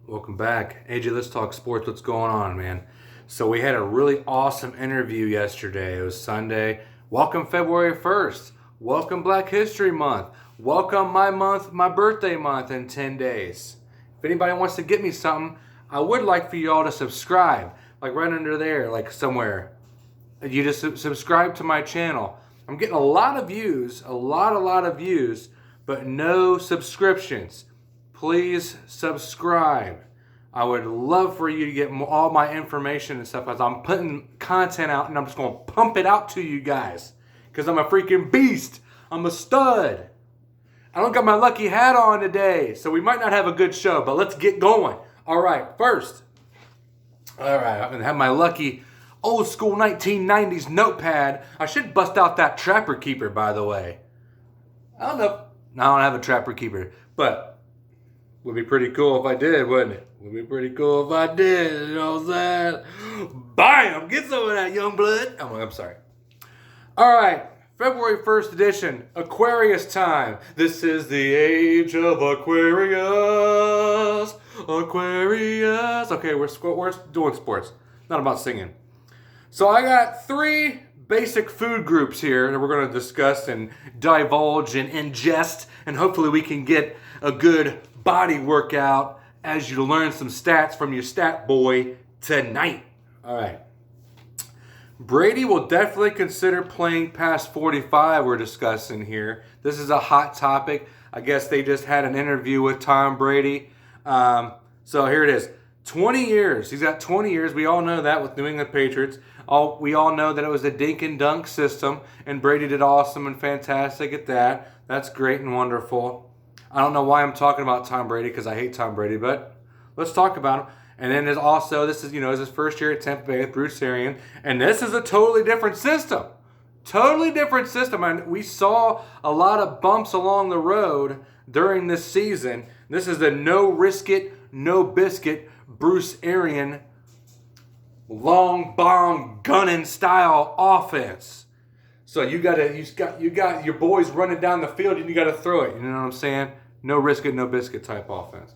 Welcome back. AJ, let's talk sports. What's going on, man? So we had a really awesome interview yesterday. It was Sunday. Welcome February 1st. Welcome Black History Month. Welcome my birthday month in 10 days. If anybody wants to get me something, I would like for y'all to subscribe. Like right under there, like somewhere. You just subscribe to my channel. I'm getting a lot of views, a lot of views, but no subscriptions. Please subscribe. I would love for you to get all my information and stuff as I'm putting content out, and I'm just going to pump it out to you guys because I'm a freaking beast. I'm a stud. I don't got my lucky hat on today, so we might not have a good show, but let's get going. All right, first. All right, I'm going to have my lucky old school 1990s notepad. I should bust out that Trapper Keeper, by the way. I don't know. No, I don't have a Trapper Keeper, but would be pretty cool if I did, wouldn't it? Would be pretty cool if I did, you know what I'm saying? Bam! Get some of that, young blood. I'm sorry. All right, February 1st edition, Aquarius time. This is the age of Aquarius. Aquarius. Okay, we're doing sports. Not about singing. So I got 3 basic food groups here that we're going to discuss and divulge and ingest, and hopefully we can get a good body workout as you learn some stats from your stat boy tonight. All right. Brady will definitely consider playing past 45, we're discussing here. This is a hot topic. I guess they just had an interview with Tom Brady. So here it is. 20 years. He's got 20 years. We all know that with New England Patriots. We all know that it was a dink and dunk system, and Brady did awesome and fantastic at that. That's great and wonderful. I don't know why I'm talking about Tom Brady because I hate Tom Brady, but let's talk about him. And then there's also, this is his first year at Tampa Bay with Bruce Arians, and this is a totally different system. Totally different system. And we saw a lot of bumps along the road during this season. This is the no risk it, no biscuit Bruce Arians long bomb gunning style offense. So you got your boys running down the field and you got to throw it. You know what I'm saying? No risk it, no biscuit type offense.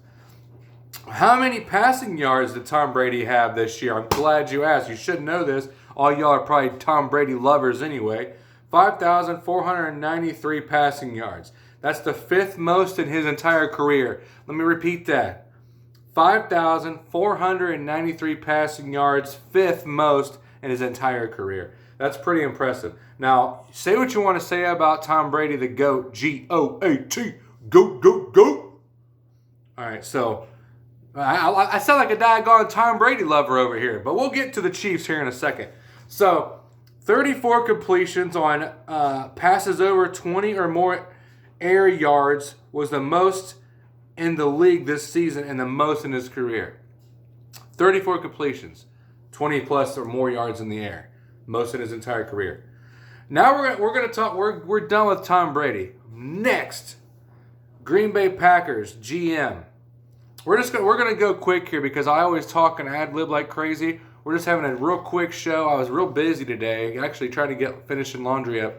How many passing yards did Tom Brady have this year? I'm glad you asked. You should know this. All y'all are probably Tom Brady lovers anyway. 5,493 passing yards. That's the 5th most in his entire career. Let me repeat that. 5,493 passing yards, 5th most in his entire career. That's pretty impressive. Now, say what you want to say about Tom Brady, the GOAT, G-O-A-T, GOAT, GOAT, GOAT. All right, so I sound like a daggone Tom Brady lover over here, but we'll get to the Chiefs here in a second. So, 34 completions on passes over 20 or more air yards was the most in the league this season and the most in his career. 34 completions, 20 plus or more yards in the air. Most in his entire career. Now we're going to talk. We're done with Tom Brady. Next, Green Bay Packers GM. We're going to go quick here because I always talk and ad lib like crazy. We're just having a real quick show. I was real busy today. Actually, trying to finishing laundry up.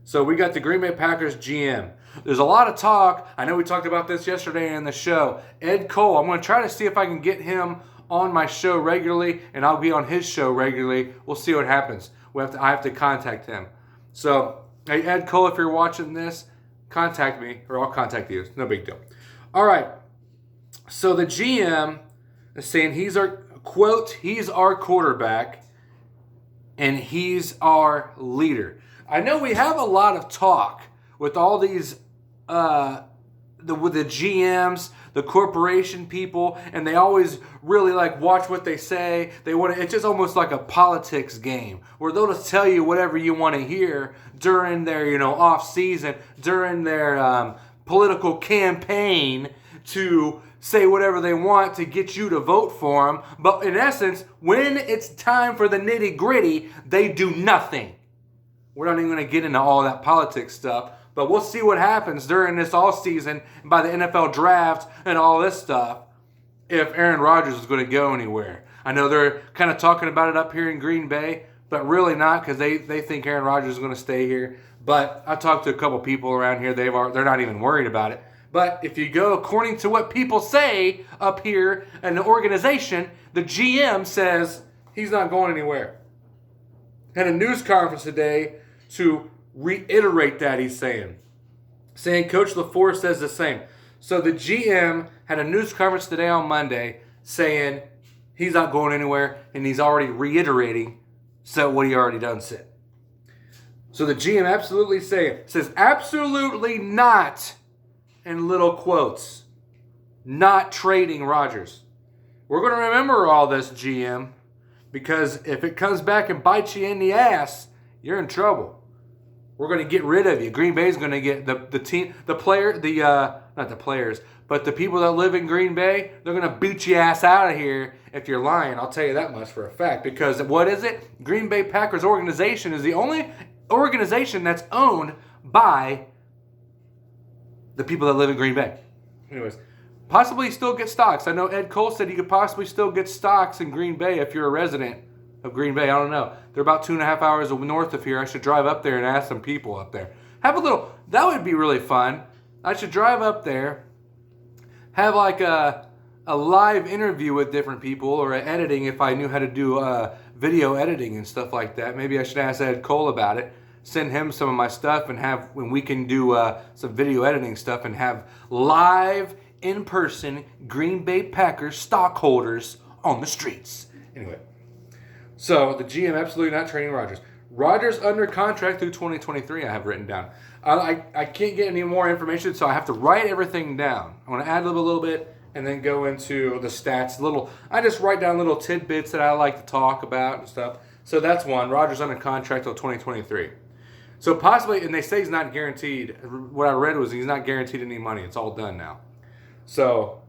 So we got the Green Bay Packers GM. There's a lot of talk. I know we talked about this yesterday in the show. Ed Cole. I'm going to try to see if I can get him on my show regularly, and I'll be on his show regularly. We'll see what happens. I have to contact him. So, hey, Ed Cole, if you're watching this, contact me, or I'll contact you. It's no big deal. All right. So the GM is saying he's our quarterback, and he's our leader. I know we have a lot of talk with all these with the GMs, the corporation people, and they always really watch what they say. It's just almost like a politics game where they'll just tell you whatever you want to hear during their off season, during their political campaign to say whatever they want to get you to vote for them. But in essence, when it's time for the nitty gritty, they do nothing. We're not even going to get into all that politics stuff. But we'll see what happens during this all-season by the NFL draft and all this stuff if Aaron Rodgers is going to go anywhere. I know they're kind of talking about it up here in Green Bay, but really not because they think Aaron Rodgers is going to stay here. But I talked to a couple people around here. They're not even worried about it But if you go according to what people say up here in the organization, the GM says he's not going anywhere. Had a news conference today to reiterate that he's saying Coach LaFleur says the same. So the GM had a news conference today on Monday saying he's not going anywhere, and he's already reiterating what he already done said. So the GM absolutely says absolutely not, in little quotes, not trading Rodgers. We're going to remember all this, GM, because if it comes back and bites you in the ass, you're in trouble. We're going to get rid of you. Green Bay's going to get the team, not the players, but the people that live in Green Bay, they're going to boot your ass out of here if you're lying. I'll tell you that much for a fact. Because what is it? Green Bay Packers organization is the only organization that's owned by the people that live in Green Bay. Anyways, possibly still get stocks. I know Ed Cole said you could possibly still get stocks in Green Bay if you're a resident of Green Bay. I don't know. They're about 2.5 hours north of here. I should drive up there and ask some people up there. That would be really fun. I should drive up there, have like a live interview with different people, or editing if I knew how to do video editing and stuff like that. Maybe I should ask Ed Cole about it. Send him some of my stuff and when we can do some video editing stuff and have live in-person Green Bay Packers stockholders on the streets. Anyway, so the GM absolutely not trading Rodgers. Rodgers under contract through 2023, I have written down. I can't get any more information, so I have to write everything down. I want to ad lib a little bit and then go into the stats. I just write down little tidbits that I like to talk about and stuff. So that's one. Rodgers under contract till 2023. So possibly, and they say he's not guaranteed. What I read was he's not guaranteed any money. It's all done now. So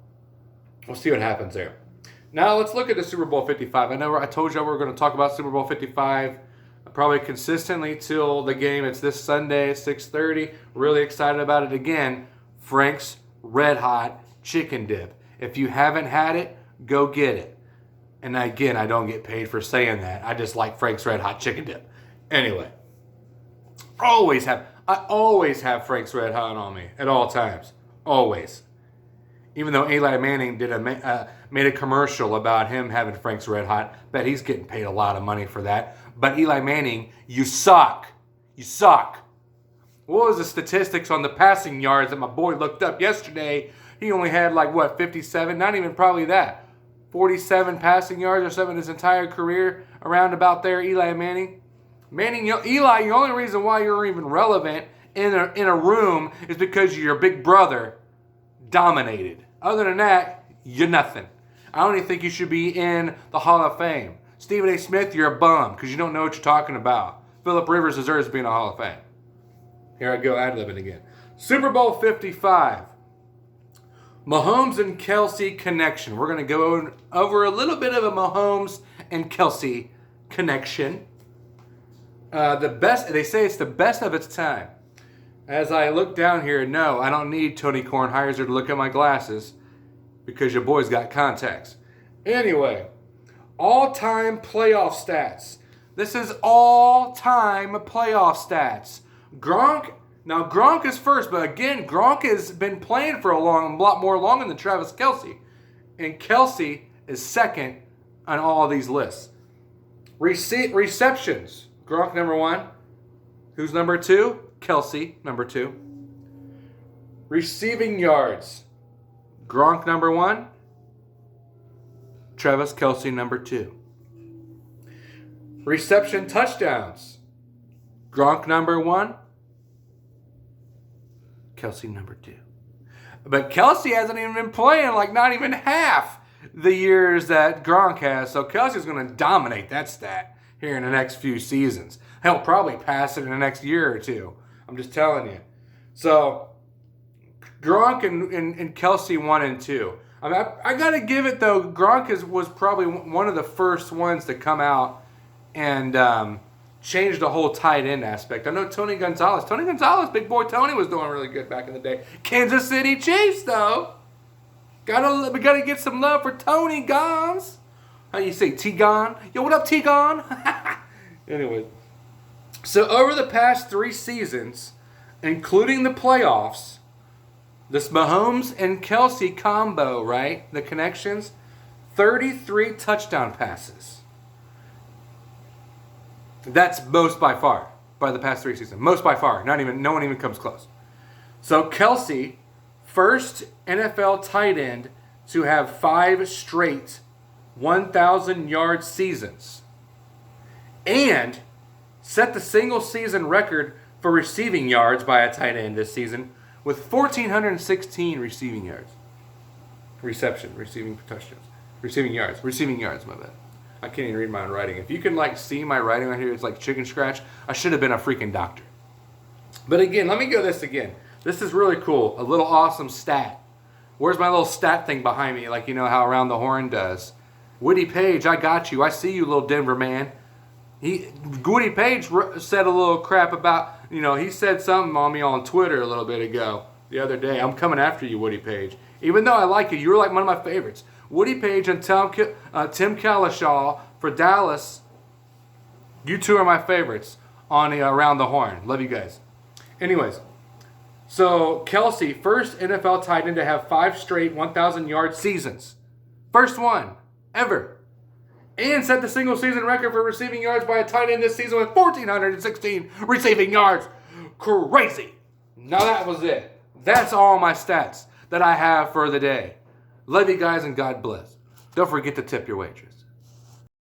we'll see what happens there. Now let's look at the Super Bowl 55. I know I told you we were going to talk about Super Bowl 55 probably consistently till the game. It's this Sunday at 6:30. Really excited about it again. Frank's Red Hot Chicken Dip. If you haven't had it, go get it. And again, I don't get paid for saying that. I just like Frank's Red Hot Chicken Dip. Anyway, I always have Frank's Red Hot on me at all times. Always. Even though Eli Manning made a commercial about him having Frank's Red Hot, bet he's getting paid a lot of money for that. But Eli Manning, you suck. You suck. What was the statistics on the passing yards that my boy looked up yesterday? He only had 57? Not even probably that. 47 passing yards or something his entire career, around about there, Eli Manning. Eli, the only reason why you're even relevant in a room is because your big brother dominated. Other than that, you're nothing. I don't even think you should be in the Hall of Fame. Stephen A. Smith, you're a bum because you don't know what you're talking about. Phillip Rivers deserves to be in the Hall of Fame. Here I go ad-libbing again. Super Bowl 55. Mahomes and Kelce connection. We're going to go over a little bit of a Mahomes and Kelce connection. The best, they say it's the best of its time. As I look down here, no, I don't need Tony Kornheiser to look at my glasses because your boy's got contacts. Anyway, all-time playoff stats. This is all-time playoff stats. Gronk is first, but again, Gronk has been playing for a lot more longer than Travis Kelce. And Kelce is second on all of these lists. Receptions. Gronk number 1. Who's number 2? Kelce number 2. Receiving yards. Gronk number 1. Travis Kelce number 2. Reception touchdowns. Gronk number 1. Kelce number 2. But Kelce hasn't even been playing not even half the years that Gronk has. So Kelce's going to dominate that stat here in the next few seasons. He'll probably pass it in the next year or two. I'm just telling you. So Gronk and Kelce 1 and 2. I got to give it though. Gronk was probably one of the first ones to come out and change the whole tight end aspect. I know Tony Gonzalez, big boy Tony, was doing really good back in the day. Kansas City Chiefs, though. We gotta get some love for Tony Gons. How you say, T-Gon? Yo, what up, T-Gon? Anyway, so over the past 3 seasons, including the playoffs, This Mahomes and Kelce combo, right? The connections, 33 touchdown passes. That's most by far by the past 3 seasons. Most by far. No one even comes close. So Kelce, first NFL tight end to have 5 straight 1,000-yard seasons. And set the single season record for receiving yards by a tight end this season with 1,416 receiving yards. Receiving yards, my bad. I can't even read my own writing. If you can see my writing right here, it's like chicken scratch. I should have been a freaking doctor. But again, let me go this again. This is really cool. A little awesome stat. Where's my little stat thing behind me? Like, you know how Around the Horn does. Woody Page, I got you. I see you, little Denver man. Woody Page said a little crap about, he said something on me on Twitter a little bit ago, the other day. I'm coming after you, Woody Page. Even though I like you, you're like one of my favorites. Woody Page and Tim Kalishaw for Dallas. You two are my favorites on the Around the Horn. Love you guys. Anyways, so Kelce, first NFL tight end to have 5 straight 1,000-yard seasons. First one ever. And set the single season record for receiving yards by a tight end this season with 1,416 receiving yards. Crazy. Now that was it. That's all my stats that I have for the day. Love you guys and God bless. Don't forget to tip your waitress.